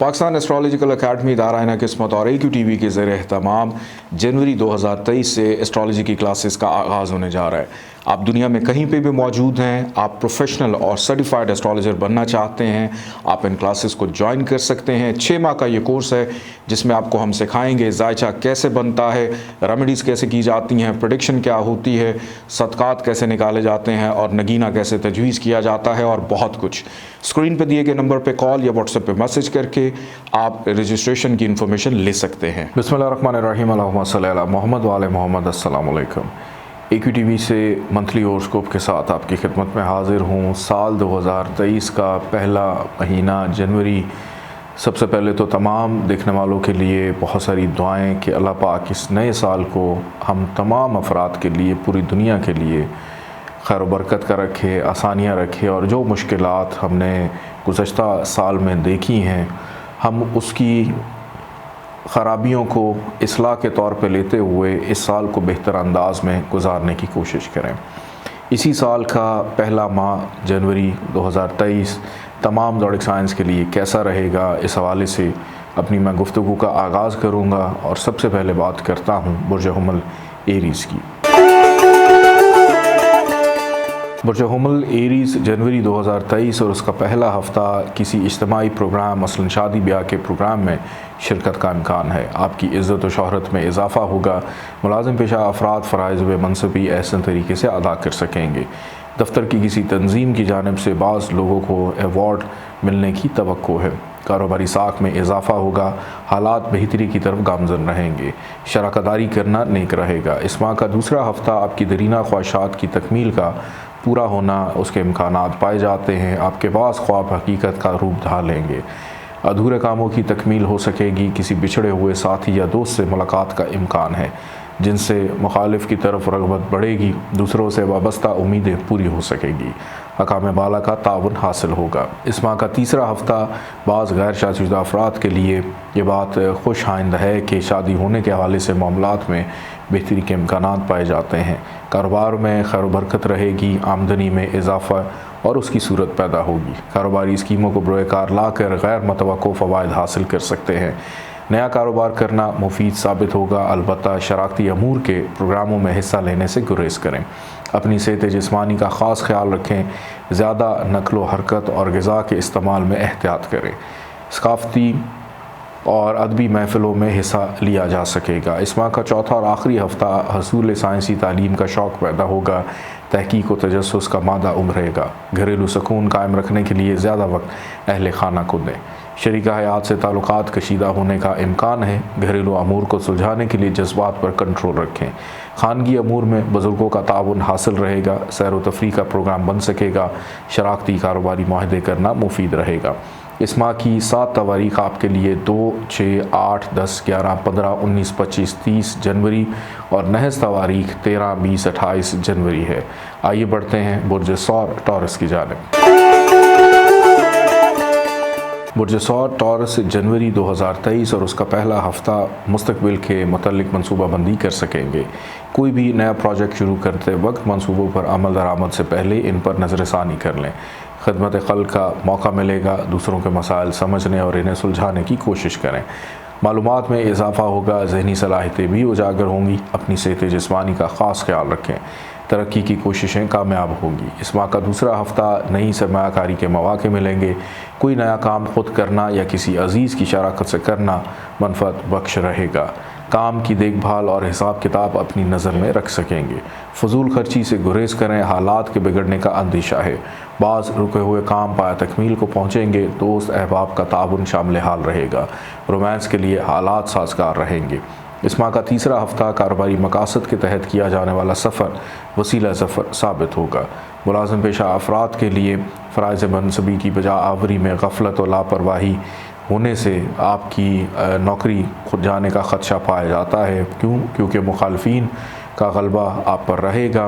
Pakistan ایسٹرالوجیکل academy ادارہ قسمت اور AQTV کے زیر اہتمام جنوری 2023 سے ایسٹرالوجی کی کلاسز کا آغاز ہونے جا رہا ہے۔ آپ دنیا میں کہیں پہ بھی موجود ہیں، آپ پروفیشنل اور سرٹیفائڈ ایسٹرالوجر بننا چاہتے ہیں، آپ ان کلاسز کو جوائن کر سکتے ہیں۔ 6 ماہ کا یہ کورس ہے جس میں آپ کو ہم سکھائیں گے ذائچہ کیسے بنتا ہے، ریمیڈیز کیسے کی جاتی ہیں، پریڈکشن کیا ہوتی ہے، صدقات کیسے نکالے جاتے ہیں اور نگینہ کیسے تجویز کیا جاتا ہے اور بہت کچھ۔ اسکرین پہ دیے گئے نمبر پہ کال یا واٹس ایپ پہ میسج کر کے آپ رجسٹریشن کی انفارمیشن لے سکتے ہیں۔ بسم اللہ الرحمن الرحیم، اللہم صلی علی محمد وعلی محمد۔ السلام علیکم۔ AQTV سے منتھلی ہورoscope کے ساتھ آپ کی خدمت میں حاضر ہوں۔ سال 2023 کا پہلا مہینہ جنوری، سب سے پہلے تو تمام دیکھنے والوں کے لیے بہت ساری دعائیں کہ اللہ پاک اس نئے سال کو ہم تمام افراد کے لیے، پوری دنیا کے لیے خیر و برکت کا رکھے، آسانیاں رکھے، اور جو مشکلات ہم نے گزشتہ سال میں دیکھی ہیں ہم اس کی خرابیوں کو اصلاح کے طور پہ لیتے ہوئے اس سال کو بہتر انداز میں گزارنے کی کوشش کریں۔ اسی سال کا پہلا ماہ جنوری 2023 تمام زوڈک سائنس کے لیے کیسا رہے گا، اس حوالے سے اپنی میں گفتگو کا آغاز کروں گا، اور سب سے پہلے بات کرتا ہوں برج حمل ایریز کی۔ برج حمل ایریز جنوری 2023 اور اس کا پہلا ہفتہ کسی اجتماعی پروگرام، مثلا شادی بیاہ کے پروگرام میں شرکت کا امکان ہے۔ آپ کی عزت و شہرت میں اضافہ ہوگا، ملازم پیشہ افراد فرائض و منصبی احسن طریقے سے ادا کر سکیں گے۔ دفتر کی کسی تنظیم کی جانب سے بعض لوگوں کو ایوارڈ ملنے کی توقع ہے۔ کاروباری ساکھ میں اضافہ ہوگا، حالات بہتری کی طرف گامزن رہیں گے، شراکت داری کرنا نیک رہے گا۔ اس ماہ کا دوسرا ہفتہ آپ کی دیرینہ خواہشات کی تکمیل کا پورا ہونا، اس کے امکانات پائے جاتے ہیں۔ آپ کے بعض خواب حقیقت کا روپ دھار لیں گے، ادھورے کاموں کی تکمیل ہو سکے گی۔ کسی بچھڑے ہوئے ساتھی یا دوست سے ملاقات کا امکان ہے جن سے مخالف کی طرف رغبت بڑھے گی، دوسروں سے وابستہ امیدیں پوری ہو سکے گی، حکام بالا کا تعاون حاصل ہوگا۔ اس ماہ کا تیسرا ہفتہ بعض غیر شادی شدہ افراد کے لیے یہ بات خوش آئند ہے کہ شادی ہونے کے حوالے سے معاملات میں بہتری کے امکانات پائے جاتے ہیں۔ کاروبار میں خیر و برکت رہے گی، آمدنی میں اضافہ اور اس کی صورت پیدا ہوگی۔ کاروباری اسکیموں کو بروئے کار لا کر غیر متوقع فوائد حاصل کر سکتے ہیں۔ نیا کاروبار کرنا مفید ثابت ہوگا، البتہ شراکتی امور کے پروگراموں میں حصہ لینے سے گریز کریں۔ اپنی صحت جسمانی کا خاص خیال رکھیں، زیادہ نقل و حرکت اور غذا کے استعمال میں احتیاط کریں۔ ثقافتی اور ادبی محفلوں میں حصہ لیا جا سکے گا۔ اس ماہ کا چوتھا اور آخری ہفتہ حصول سائنسی تعلیم کا شوق پیدا ہوگا، تحقیق و تجسس کا مادہ ابھرے گا۔ گھریلو سکون قائم رکھنے کے لیے زیادہ وقت اہل خانہ کو دیں۔ شریکہ حیات سے تعلقات کشیدہ ہونے کا امکان ہے۔ گھریلو امور کو سلجھانے کے لیے جذبات پر کنٹرول رکھیں۔ خانگی امور میں بزرگوں کا تعاون حاصل رہے گا، سیر و تفریح کا پروگرام بن سکے گا، شراکتی کاروباری معاہدے کرنا مفید رہے گا۔ اس ماہ کی 7 تواریخ آپ کے لیے 2، 6، 8، 10، 11، 15، 19، 25، 30 جنوری اور نحس تواریخ 13، 20، 28 جنوری ہے۔ آئیے بڑھتے ہیں برج ثور ٹورس کی جانب۔ برج ثور ٹورس جنوری 2023 اور اس کا پہلا ہفتہ مستقبل کے متعلق منصوبہ بندی کر سکیں گے۔ کوئی بھی نیا پروجیکٹ شروع کرتے وقت منصوبوں پر عمل درآمد سے پہلے ان پر نظر ثانی کر لیں۔ خدمت خلق کا موقع ملے گا، دوسروں کے مسائل سمجھنے اور انہیں سلجھانے کی کوشش کریں۔ معلومات میں اضافہ ہوگا، ذہنی صلاحیتیں بھی اجاگر ہوں گی۔ اپنی صحت جسمانی کا خاص خیال رکھیں، ترقی کی کوششیں کامیاب ہوں گی۔ اس ماہ کا دوسرا ہفتہ نئی سرمایہ کاری کے مواقع ملیں گے۔ کوئی نیا کام خود کرنا یا کسی عزیز کی شراکت سے کرنا منفعت بخش رہے گا۔ کام کی دیکھ بھال اور حساب کتاب اپنی نظر میں رکھ سکیں گے۔ فضول خرچی سے گریز کریں، حالات کے بگڑنے کا اندیشہ ہے۔ بعض رکے ہوئے کام پایہ تکمیل کو پہنچیں گے۔ دوست احباب کا تعاون شامل حال رہے گا۔ رومانس کے لیے حالات سازگار رہیں گے۔ اس ماہ کا تیسرا ہفتہ کاروباری مقاصد کے تحت کیا جانے والا سفر وسیلہ ظفر ثابت ہوگا۔ ملازم پیشہ افراد کے لیے فرائض منصبی کی بجا آوری میں غفلت و لاپرواہی ہونے سے آپ کی نوکری خود جانے کا خدشہ پایا جاتا ہے۔ کیونکہ مخالفین کا غلبہ آپ پر رہے گا۔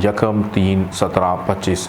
1, 3, 17, 25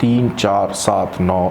3, 4, 7, 9,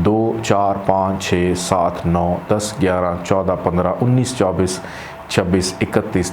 2, 4, 5, 6, 7, 9, 10, 11, 14, 15, 19, 24, 26, 31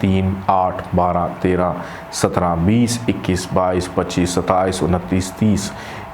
3, 8, 12, 13, 17, 20, 21, 22, 25, 27, 29, 30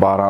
12,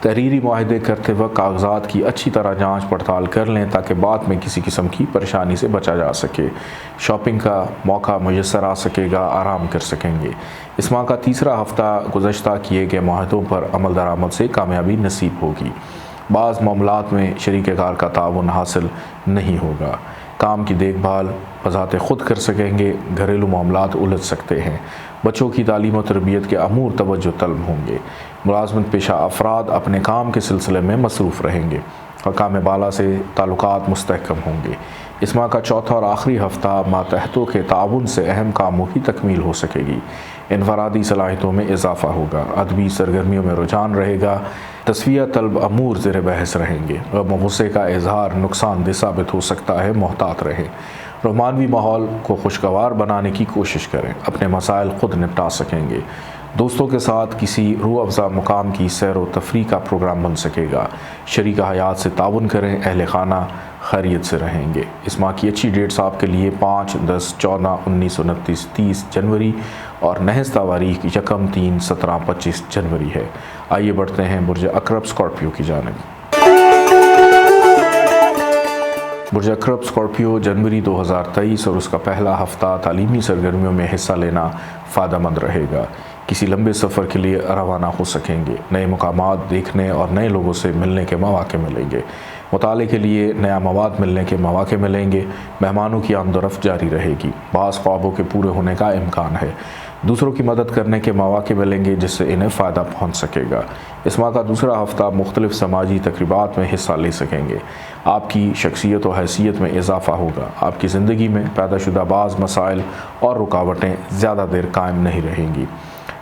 تحریری معاہدے کرتے وقت کاغذات کی اچھی طرح جانچ پڑتال کر لیں تاکہ بعد میں کسی قسم کی پریشانی سے بچا جا سکے۔ شاپنگ کا موقع میسر آ سکے گا، آرام کر سکیں گے۔ اس ماہ کا تیسرا ہفتہ گزشتہ کیے گئے معاہدوں پر عمل درآمد سے کامیابی نصیب ہوگی۔ بعض معاملات میں شریک کار کا تعاون حاصل نہیں ہوگا۔ کام کی دیکھ بھال بذات خود کر سکیں گے، گھریلو معاملات الجھ سکتے ہیں۔ بچوں کی تعلیم و تربیت کے امور توجہ طلب ہوں گے۔ ملازمت پیشہ افراد اپنے کام کے سلسلے میں مصروف رہیں گے۔ حکام بالا سے تعلقات مستحکم ہوں گے۔ اس ماہ کا چوتھا اور آخری ہفتہ ماتحتوں کے تعاون سے اہم کاموں کی تکمیل ہو سکے گی۔ انفرادی صلاحیتوں میں اضافہ ہوگا۔ ادبی سرگرمیوں میں رجحان رہے گا۔ تصفیہ طلب امور زیر بحث رہیں گے۔ غم و غصے کا اظہار نقصان دہ ثابت ہو سکتا ہے، محتاط رہیں۔ روحانی ماحول کو خوشگوار بنانے کی کوشش کریں، اپنے مسائل خود نپٹا سکیں گے۔ دوستوں کے ساتھ کسی روح افزا مقام کی سیر و تفریح کا پروگرام بن سکے گا۔ شریک حیات سے تعاون کریں، اہل خانہ خیریت سے رہیں گے۔ اس ماہ کی اچھی ڈیٹس آپ کے لیے 5، 10، 14، 19، 29، 30 جنوری اور نحس تواریخ 1، 3، 17، 25 جنوری ہے۔ آئیے بڑھتے ہیں برج عقرب اسکارپیو کی جانب۔ برج عقرب اسکارپیو جنوری 2023 اور اس کا پہلا ہفتہ تعلیمی سرگرمیوں میں حصہ لینا فائدہ مند رہے گا۔ کسی لمبے سفر کے لیے روانہ ہو سکیں گے۔ نئے مقامات دیکھنے اور نئے لوگوں سے ملنے کے مواقع ملیں گے۔ مطالعے کے لیے نیا مواد ملنے کے مواقع ملیں گے۔ مہمانوں کی آمد و رفت جاری رہے گی۔ بعض خوابوں کے پورے ہونے کا امکان ہے۔ دوسروں کی مدد کرنے کے مواقع ملیں گے جس سے انہیں فائدہ پہنچ سکے گا۔ اس ماہ کا دوسرا ہفتہ مختلف سماجی تقریبات میں حصہ لے سکیں گے۔ آپ کی شخصیت و حیثیت میں اضافہ ہوگا۔ آپ کی زندگی میں پیدا شدہ بعض مسائل اور رکاوٹیں زیادہ دیر قائم نہیں رہیں گی۔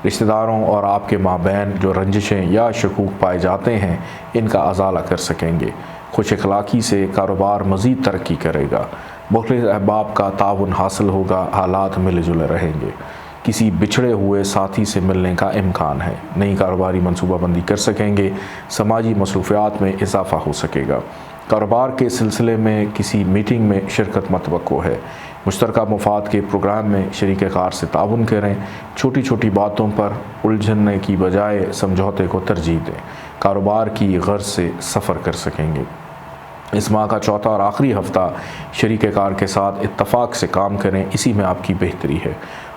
رشتہ داروں اور آپ کے مابین جو رنجشیں یا شکوک پائے جاتے ہیں ان کا ازالہ کر سکیں گے۔ خوش اخلاقی سے کاروبار مزید ترقی کرے گا۔ مختلف احباب کا تعاون حاصل ہوگا۔ حالات ملے جلے رہیں گے۔ کسی بچھڑے ہوئے ساتھی سے ملنے کا امکان ہے۔ نئی کاروباری منصوبہ بندی کر سکیں گے۔ سماجی مصروفیات میں اضافہ ہو سکے گا۔ کاروبار کے سلسلے میں کسی میٹنگ میں شرکت متوقع ہے۔ مشترکہ مفاد کے پروگرام میں شریک کار سے تعاون کریں۔ چھوٹی چھوٹی باتوں پر الجھنے کی بجائے سمجھوتے کو ترجیح دیں۔ کاروبار کی غرض سے سفر کر سکیں گے۔ اس ماہ کا چوتھا اور آخری ہفتہ شریک کار کے ساتھ اتفاق سے کام کریں، اسی میں آپ کی بہتری ہے۔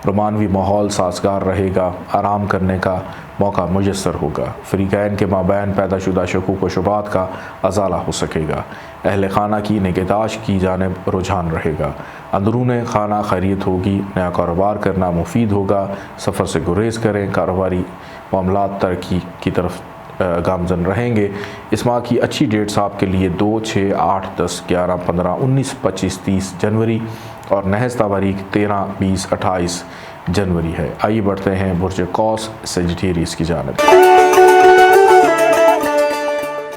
رومانوی ماحول سازگار رہے گا۔ آرام کرنے کا موقع میسر ہوگا۔ فریقین کے مابین پیدا شدہ شکوک و شبہات کا ازالہ ہو سکے گا۔ اہل خانہ کی نگہداشت کی جانب رجحان رہے گا۔ اندرون خانہ خیریت ہوگی۔ نیا کاروبار کرنا مفید ہوگا۔ سفر سے گریز کریں۔ کاروباری معاملات ترقی کی طرف گامزن رہیں گے۔ اس ماہ کی اچھی ڈیٹس آپ کے لیے 2، 6، 8، 10، 11، 15، 19، 25، 30 جنوری اور نحس تواریخ 13، 20، 28 جنوری ہے۔ آئیے بڑھتے ہیں برج قوس سیجیٹیریس کی جانب۔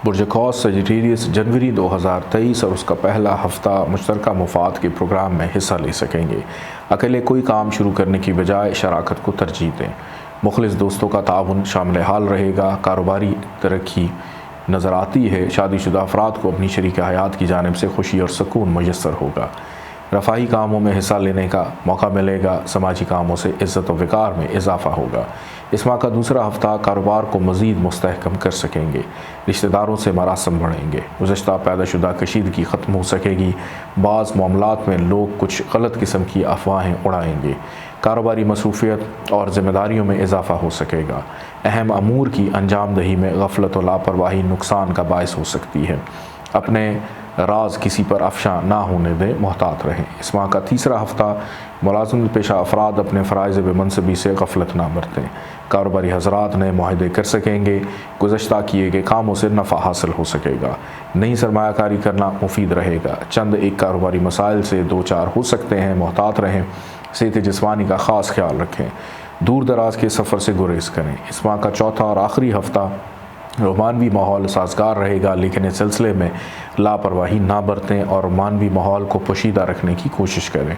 برج قوس سیجیٹیریس جنوری 2023 اور اس کا پہلا ہفتہ مشترکہ مفاد کے پروگرام میں حصہ لے سکیں گے۔ اکیلے کوئی کام شروع کرنے کی بجائے شراکت کو ترجیح دیں۔ مخلص دوستوں کا تعاون شامل حال رہے گا۔ کاروباری ترقی نظر آتی ہے۔ شادی شدہ افراد کو اپنی شریک حیات کی جانب سے خوشی اور سکون میسر ہوگا۔ رفاہی کاموں میں حصہ لینے کا موقع ملے گا۔ سماجی کاموں سے عزت و وقار میں اضافہ ہوگا۔ اس ماہ کا دوسرا ہفتہ کاروبار کو مزید مستحکم کر سکیں گے۔ رشتہ داروں سے مراسم بڑھیں گے۔ گزشتہ پیدا شدہ کشیدگی ختم ہو سکے گی۔ بعض معاملات میں لوگ کچھ غلط قسم کی افواہیں اڑائیں گے۔ کاروباری مصروفیت اور ذمہ داریوں میں اضافہ ہو سکے گا۔ اہم امور کی انجام دہی میں غفلت و لاپرواہی نقصان کا باعث ہو سکتی ہے۔ اپنے راز کسی پر افشاں نہ ہونے دیں، محتاط رہیں۔ اس ماہ کا تیسرا ہفتہ ملازمت پیشہ افراد اپنے فرائض بے منصبی سے غفلت نہ برتیں۔ کاروباری حضرات نئے معاہدے کر سکیں گے۔ گزشتہ کیے گئے کاموں سے نفع حاصل ہو سکے گا۔ نئی سرمایہ کاری کرنا مفید رہے گا۔ چند ایک کاروباری مسائل سے دو چار ہو سکتے ہیں، محتاط رہیں۔ صحت جسمانی کا خاص خیال رکھیں۔ دور دراز کے سفر سے گریز کریں۔ اس ماہ کا چوتھا اور آخری ہفتہ رومانوی ماحول سازگار رہے گا، لیکن اس سلسلے میں لاپرواہی نہ برتیں اور رومانوی ماحول کو پوشیدہ رکھنے کی کوشش کریں۔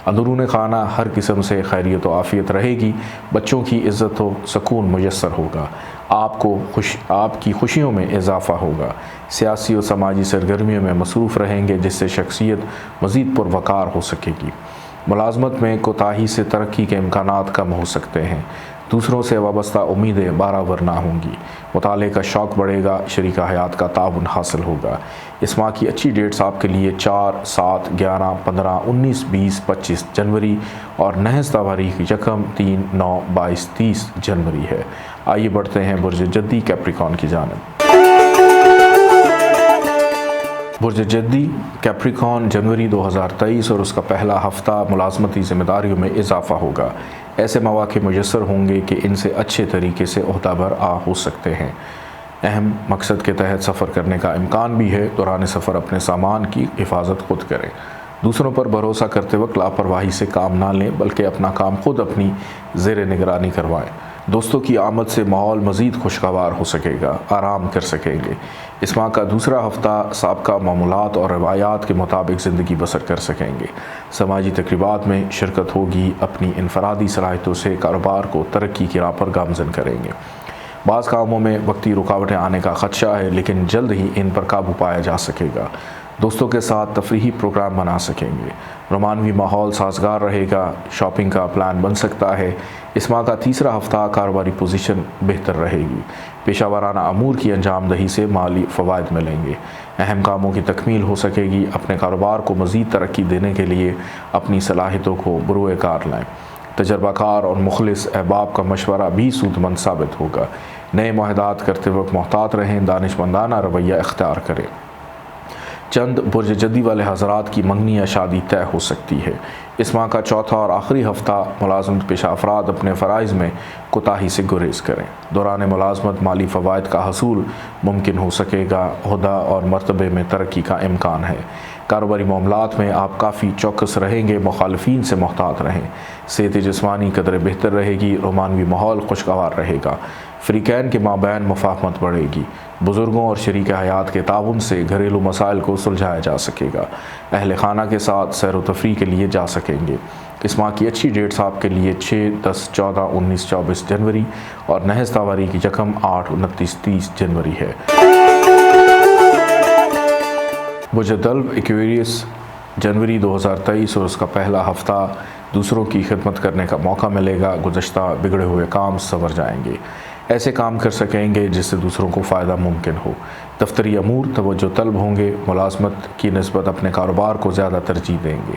اندرون خانہ ہر قسم سے خیریت و عافیت رہے گی۔ بچوں کی عزت و سکون میسر ہوگا۔ آپ کی خوشیوں میں اضافہ ہوگا۔ سیاسی و سماجی سرگرمیوں میں مصروف رہیں گے، جس سے شخصیت مزید پروقار ہو سکے گی۔ ملازمت میں کوتاہی سے ترقی کے امکانات کم ہو سکتے ہیں۔ دوسروں سے وابستہ امیدیں برابر نہ ہوں گی، مطالعے کا شوق بڑھے گا، شریک حیات کا تعاون حاصل ہوگا۔ اس ماہ کی اچھی ڈیٹس آپ کے لیے 4، 7، 11، 15، 19، 20، 25 جنوری اور نحس تاریخ 1، 3، 9، 22، 30 جنوری ہے۔ آئیے بڑھتے ہیں برج جدی کیپریکون کی جانب۔ برج جدی کیپریکون جنوری 2023 اور اس کا پہلا ہفتہ ملازمتی ذمہ داریوں میں اضافہ ہوگا۔ ایسے مواقع میسر ہوں گے کہ ان سے اچھے طریقے سے عہدہ بر ہو سکتے ہیں۔ اہم مقصد کے تحت سفر کرنے کا امکان بھی ہے۔ دوران سفر اپنے سامان کی حفاظت خود کریں۔ دوسروں پر بھروسہ کرتے وقت لاپرواہی سے کام نہ لیں، بلکہ اپنا کام خود اپنی زیر نگرانی کروائیں۔ دوستوں کی آمد سے ماحول مزید خوشگوار ہو سکے گا، آرام کر سکیں گے۔ اس ماہ کا دوسرا ہفتہ سابقہ معمولات اور روایات کے مطابق زندگی بسر کر سکیں گے۔ سماجی تقریبات میں شرکت ہوگی، اپنی انفرادی صلاحیتوں سے کاروبار کو ترقی کی راہ پر گامزن کریں گے۔ بعض کاموں میں وقتی رکاوٹیں آنے کا خدشہ ہے، لیکن جلد ہی ان پر قابو پایا جا سکے گا۔ دوستوں کے ساتھ تفریحی پروگرام بنا سکیں گے۔ رومانوی ماحول سازگار رہے گا، شاپنگ کا پلان بن سکتا ہے۔ اس ماہ کا تیسرا ہفتہ کاروباری پوزیشن بہتر رہے گی۔ پیشہ ورانہ امور کی انجام دہی سے مالی فوائد ملیں گے۔ اہم کاموں کی تکمیل ہو سکے گی۔ اپنے کاروبار کو مزید ترقی دینے کے لیے اپنی صلاحیتوں کو بروئے کار لائیں۔ تجربہ کار اور مخلص احباب کا مشورہ بھی سود مند ثابت ہوگا۔ نئے معاہدات کرتے وقت محتاط رہیں، دانشمندانہ رویہ اختیار کریں۔ چند برج جدی والے حضرات کی منگنی یا شادی طے ہو سکتی ہے۔ اس ماہ کا چوتھا اور آخری ہفتہ ملازمت پیشہ افراد اپنے فرائض میں کوتاہی سے گریز کریں۔ دوران ملازمت مالی فوائد کا حصول ممکن ہو سکے گا۔ عہدہ اور مرتبے میں ترقی کا امکان ہے۔ کاروباری معاملات میں آپ کافی چوکس رہیں گے، مخالفین سے محتاط رہیں۔ صحت جسمانی قدر بہتر رہے گی، رومانوی ماحول خوشگوار رہے گا۔ فریقین کے مابین مفاہمت بڑھے گی۔ بزرگوں اور شریک حیات کے تعاون سے گھریلو مسائل کو سلجھایا جا سکے گا۔ اہل خانہ کے ساتھ سیر و تفریح کے لیے جا سکیں گے۔ اس ماہ کی اچھی ڈیٹس آپ کے لیے 6، 10، 14، 19، 24 جنوری اور نحس تاریخ 1، 8، 29، 30 جنوری ہے۔ برج دلو ایکویریس جنوری 2023 اور اس کا پہلا ہفتہ دوسروں کی خدمت کرنے کا موقع ملے گا۔ گزشتہ بگڑے ہوئے کام سنور جائیں گے۔ ایسے کام کر سکیں گے جس سے دوسروں کو فائدہ ممکن ہو۔ دفتری امور توجہ طلب ہوں گے۔ ملازمت کی نسبت اپنے کاروبار کو زیادہ ترجیح دیں گے۔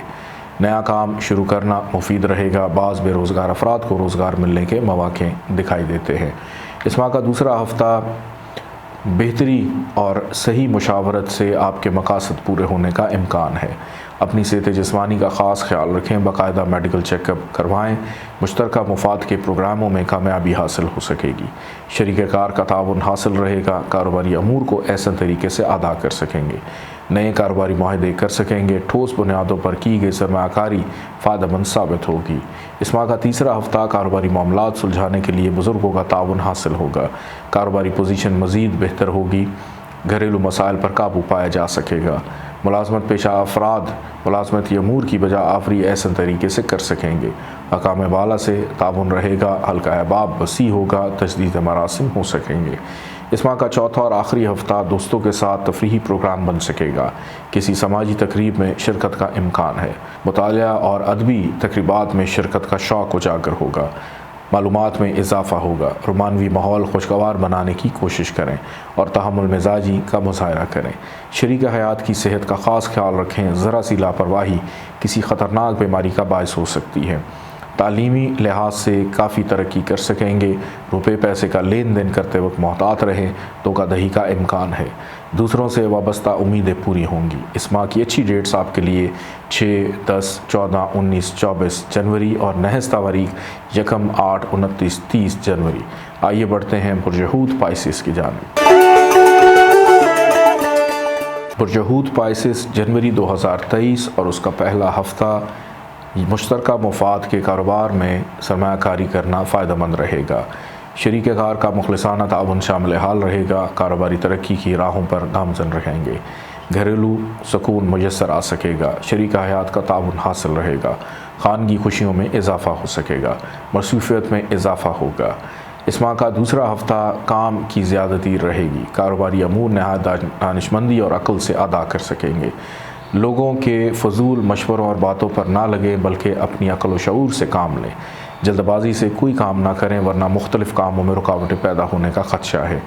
نیا کام شروع کرنا مفید رہے گا۔ بعض بے روزگار افراد کو روزگار ملنے کے مواقع دکھائی دیتے ہیں۔ اس ماہ کا دوسرا ہفتہ بہتری اور صحیح مشاورت سے آپ کے مقاصد پورے ہونے کا امکان ہے۔ اپنی صحت جسمانی کا خاص خیال رکھیں، باقاعدہ میڈیکل چیک اپ کروائیں۔ مشترکہ مفاد کے پروگراموں میں کامیابی حاصل ہو سکے گی۔ شریک کار کا تعاون حاصل رہے گا۔ کاروباری امور کو احسن طریقے سے ادا کر سکیں گے۔ نئے کاروباری معاہدے کر سکیں گے۔ ٹھوس بنیادوں پر کی گئی سرمایہ کاری فائدہ مند ثابت ہوگی۔ اس ماہ کا تیسرا ہفتہ کاروباری معاملات سلجھانے کے لیے بزرگوں کا تعاون حاصل ہوگا۔ کاروباری پوزیشن مزید بہتر ہوگی۔ گھریلو مسائل پر قابو پایا جا سکے گا۔ ملازمت پیشہ افراد ملازمتی امور کی بجا آفری احسن طریقے سے کر سکیں گے۔ مقام بالا سے تعاون رہے گا۔ حلقہ احباب وسیع ہوگا۔ تجدید مراسم ہو سکیں گے۔ اس ماہ کا چوتھا اور آخری ہفتہ دوستوں کے ساتھ تفریحی پروگرام بن سکے گا۔ کسی سماجی تقریب میں شرکت کا امکان ہے۔ مطالعہ اور ادبی تقریبات میں شرکت کا شوق اجاگر ہوگا۔ معلومات میں اضافہ ہوگا۔ رومانوی ماحول خوشگوار بنانے کی کوشش کریں اور تحمل مزاجی کا مظاہرہ کریں۔ شریک حیات کی صحت کا خاص خیال رکھیں۔ ذرا سی لاپرواہی کسی خطرناک بیماری کا باعث ہو سکتی ہے۔ تعلیمی لحاظ سے کافی ترقی کر سکیں گے۔ روپے پیسے کا لین دین کرتے وقت محتاط رہیں، دھوکہ دہی کا امکان ہے۔ دوسروں سے وابستہ امیدیں پوری ہوں گی۔ اس ماہ کی اچھی ڈیٹس آپ کے لیے 6، 10، 14، 19، 24 جنوری اور نحس تاریخ 1، 8، 29، 30 جنوری۔ آئیے بڑھتے ہیں برج حوت پائسس کی جانب۔ برج حوت پائسس جنوری 2023 اور اس کا پہلا ہفتہ مشترکہ مفاد کے کاروبار میں سرمایہ کاری کرنا فائدہ مند رہے گا۔ شریک کار کا مخلصانہ تعاون شامل حال رہے گا۔ کاروباری ترقی کی راہوں پر گامزن رہیں گے۔ گھریلو سکون میسر آ سکے گا۔ شریک حیات کا تعاون حاصل رہے گا۔ خانگی خوشیوں میں اضافہ ہو سکے گا۔ مصروفیت میں اضافہ ہوگا۔ اس ماہ کا دوسرا ہفتہ کام کی زیادتی رہے گی۔ کاروباری امور نہایت دانشمندی اور عقل سے ادا کر سکیں گے۔ لوگوں کے فضول مشوروں اور باتوں پر نہ لگیں، بلکہ اپنی عقل و شعور سے کام لیں۔ جلد بازی سے کوئی کام نہ کریں ورنہ مختلف کاموں میں رکاوٹیں پیدا ہونے کا خدشہ ہے۔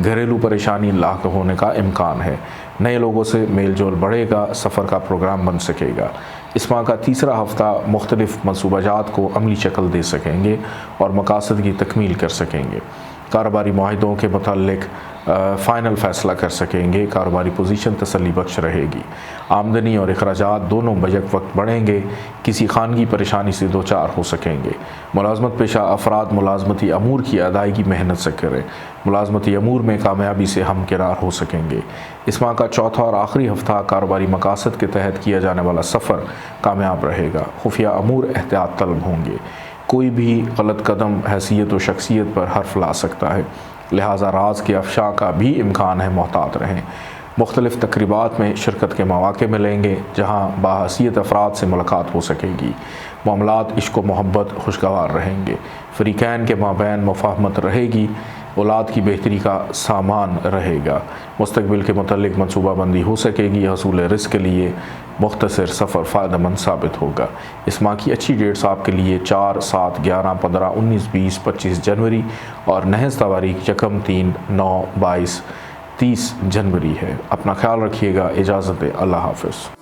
گھریلو پریشانی لاحق ہونے کا امکان ہے۔ نئے لوگوں سے میل جول بڑھے گا، سفر کا پروگرام بن سکے گا۔ اس ماہ کا تیسرا ہفتہ مختلف منصوبہ جات کو عملی شکل دے سکیں گے اور مقاصد کی تکمیل کر سکیں گے۔ کاروباری معاہدوں کے متعلق فائنل فیصلہ کر سکیں گے۔ کاروباری پوزیشن تسلی بخش رہے گی۔ آمدنی اور اخراجات دونوں بیک وقت بڑھیں گے۔ کسی خانگی پریشانی سے دوچار ہو سکیں گے۔ ملازمت پیشہ افراد ملازمتی امور کی ادائیگی محنت سے کریں۔ ملازمتی امور میں کامیابی سے ہمکنار ہو سکیں گے۔ اس ماہ کا چوتھا اور آخری ہفتہ کاروباری مقاصد کے تحت کیا جانے والا سفر کامیاب رہے گا۔ خفیہ امور احتیاط طلب ہوں گے۔ کوئی بھی غلط قدم حیثیت و شخصیت پر حرف لا سکتا ہے، لہٰذا راز کے افشاء کا بھی امکان ہے، محتاط رہیں۔ مختلف تقریبات میں شرکت کے مواقع ملیں گے جہاں باحثیت افراد سے ملاقات ہو سکے گی۔ معاملات عشق و محبت خوشگوار رہیں گے۔ فریقین کے مابین مفاہمت رہے گی۔ اولاد کی بہتری کا سامان رہے گا۔ مستقبل کے متعلق منصوبہ بندی ہو سکے گی۔ حصول رزق کے لیے مختصر سفر فائدہ مند ثابت ہوگا۔ اس ماہ کی اچھی ڈیٹس آپ کے لیے 4، 7، 11، 15، 19، 20، 25 جنوری اور نحس تاریخ 1، 3، 9، 22، 30 جنوری ہے۔ اپنا خیال رکھیے گا۔ اجازت ہے۔ اللہ حافظ۔